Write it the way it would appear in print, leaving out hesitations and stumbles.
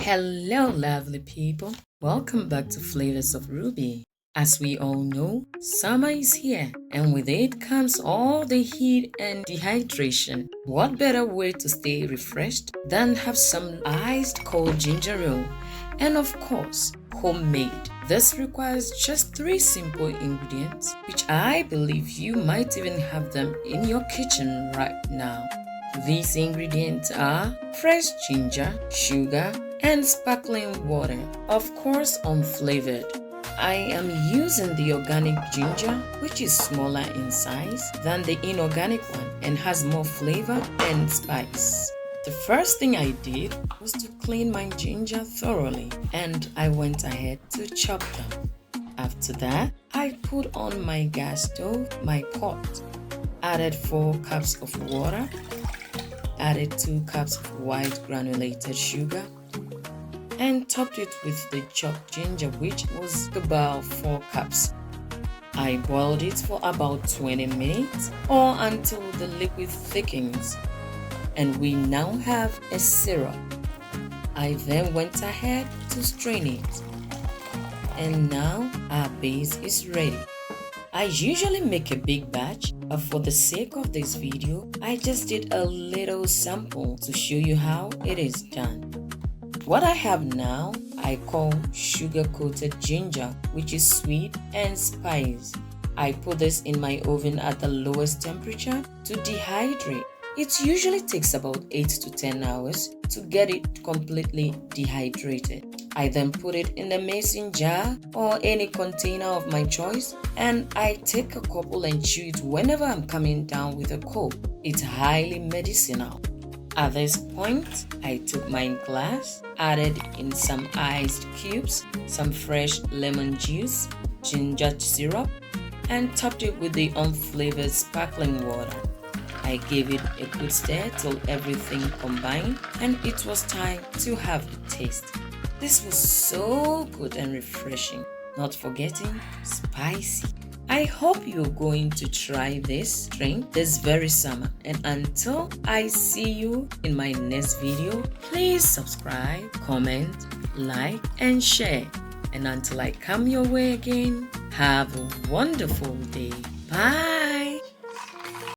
Hello, lovely people. Welcome back to Flavors of Ruby. As we all know, summer is here, and with it comes all the heat and dehydration. What better way to stay refreshed than have some iced cold ginger ale? And of course, homemade. This requires just three simple ingredients, which I believe you might even have them in your kitchen right now. These ingredients are fresh ginger, sugar, and sparkling water, of course unflavored. I am using the organic ginger, which is smaller in size than the inorganic one and has more flavor and spice. The first thing I did was to clean my ginger thoroughly, and I went ahead to chop them. After that, I put on my gas stove my pot, added 4 cups of water, added 2 cups of white granulated sugar, and topped it with the chopped ginger, which was about 4 cups. I boiled it for about 20 minutes or until the liquid thickens, and we now have a syrup. I then went ahead to strain it, and now our base is ready. I usually make a big batch, but for the sake of this video, I just did a little sample to show you how it is done. What I have now, I call sugar-coated ginger, which is sweet and spiced. I put this in my oven at the lowest temperature to dehydrate. It usually takes about 8 to 10 hours to get it completely dehydrated. I then put it in a mason jar or any container of my choice, and I take a couple and chew it whenever I'm coming down with a cold. It's highly medicinal. At this point, I took my glass, added in some iced cubes, some fresh lemon juice, ginger syrup, and topped it with the unflavored sparkling water. I gave it a good stir till everything combined, and it was time to have a taste. This was so good and refreshing, not forgetting spicy. I hope you're going to try this drink this very summer, and until I see you in my next video, please subscribe, comment, like, and share. And until I come your way again, have a wonderful day. Bye.